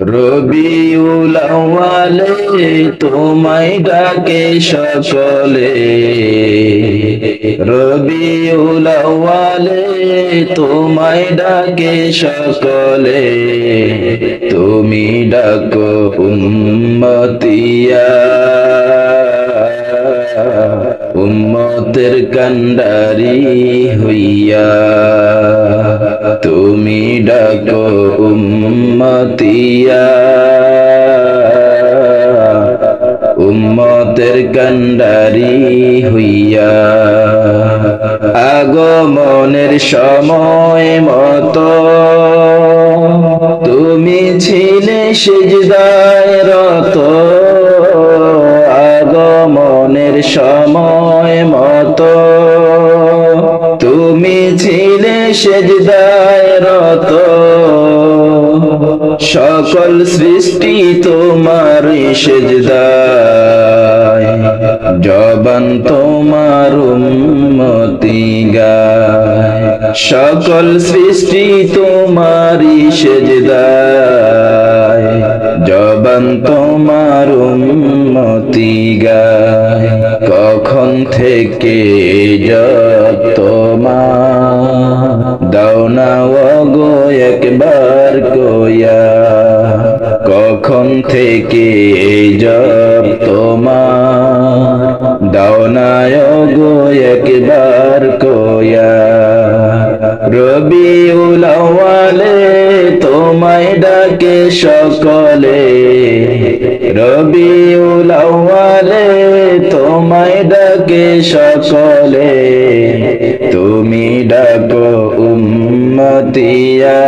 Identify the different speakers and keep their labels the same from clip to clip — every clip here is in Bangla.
Speaker 1: রবিউল আউয়ালে তোমায় ডাকে সকলে, রবিউল আউয়ালে তোমায় ডাকে সকলে, তুমি ডাকো উম্মতিয়া, উম্মতের কান্ডারি হইয়া, তুমি ডাকো উম্মতিয়া, উম্মতের কান্ডারি হইয়া। আগমনের সময় মতো তুমি ছিলে সিজদায় রত, আগমনের সময় মতো তুমি ছিলে সিজদায় রত, সকল সৃষ্টি তোমার সিজদায়, জবান তোমার উম্মতি গায়, সকল সৃষ্টি তোমারি সিজদায়, জবান তোমার উম্মতি গায়। কখন থেকে তোমার দাও না ওগো একবার কইয়া, কখন থেকে তোমার দাও না ওগো একবার কইয়া। রবিউল আউয়ালে তোমায় ডাকে সকলে, রবিউল আউয়ালে তোমায় ডাকে সকলে, তুমি ডাকো উম্মতিয়া,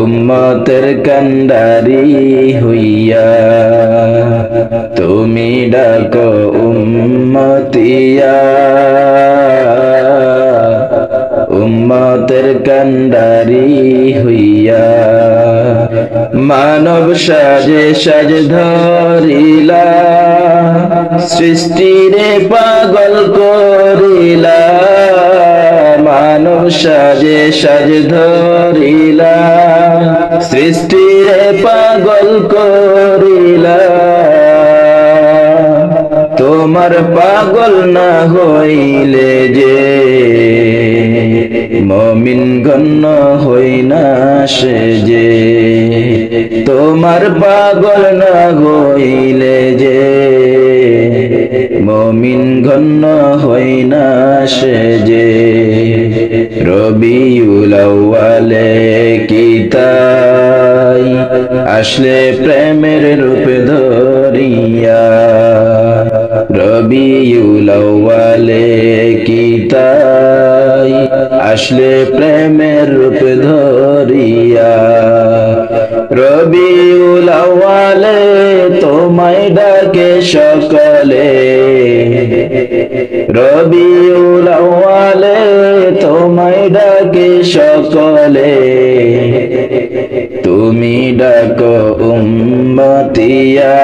Speaker 1: উম্মতের কান্ডারি হইয়া, তুমি ডাকো উম্মতিয়া, উম্মতের কান্ডারি হইয়া। মানব সাজে সাজ ধরিলা, সৃষ্টিরে পাগল করিলা, মানব সাজে সাজ ধরিলা, সৃষ্টিরে পাগল করিলা, তোমার পাগল না হইলে যে মুমিন গণ্য হই না সে যে, তোমার পাগল না হইলে যে মুমিন গণ্য হই না সে যে। রবিউল আউয়ালে কি তাই আসলে প্রেমের রূপ ধরিয়া, রবিউল আউয়ালে কি তাই আসলে প্রেমের রূপ ধরিয়া। রবিউল আউয়ালে তোমায় ডাকে সকলে, রবিউল আউয়ালে তোমায় ডাকে সকলে, তুমি ডাকো উম্মতিয়া,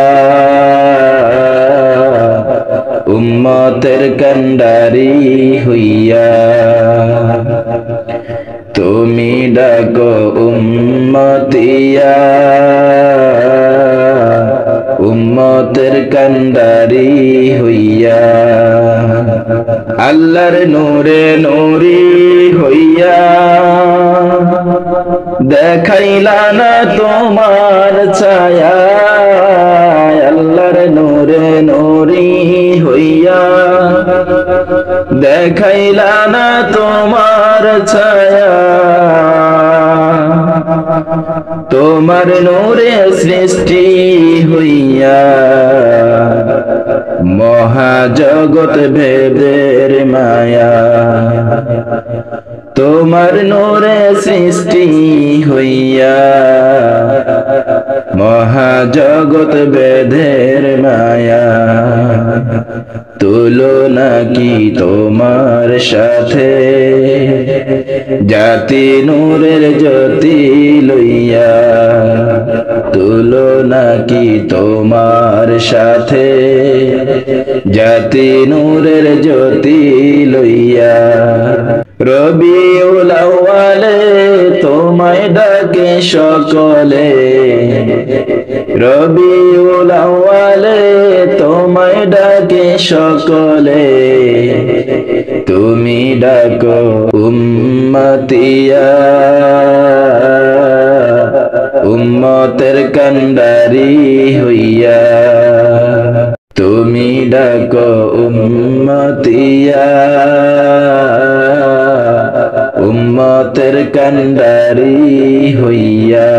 Speaker 1: উম্মতের কান্ডারি হইয়া, তুমি ডাকো উম্মতিয়া, উম্মতের কান্ডারি হইয়া। আল্লাহর নূরে নূরি হইয়া দেখাইলা না তোমার ছায়া, আল্লাহর নূরে নূরি হইয়া দেখাইলা না তোমার ছায়া, তোমার নূরে সৃষ্টি হইয়া মহাজগৎ ভেদের মায়া, তোমার নূরে সৃষ্টি হইয়া মহাজগৎ ভেদের মায়া। তুলনা কি তোমার সাথে জাতি নূরের জ্যোতি লইয়া, তুলনা কি তোমার সাথে জাতি নূরের জ্যোতি লইয়া। রবিউল আউয়ালে তোমায় তোমায় ডাকে সকলে রবিউল আউয়ালে তোমায় ডাকে সকলে তুমি ডাকো উম্মতিয়া উম্মতের কান্ডারি হইয়া তুমি ডাকো উম্মতিয়া উম্মতের কান্ডারি হইয়া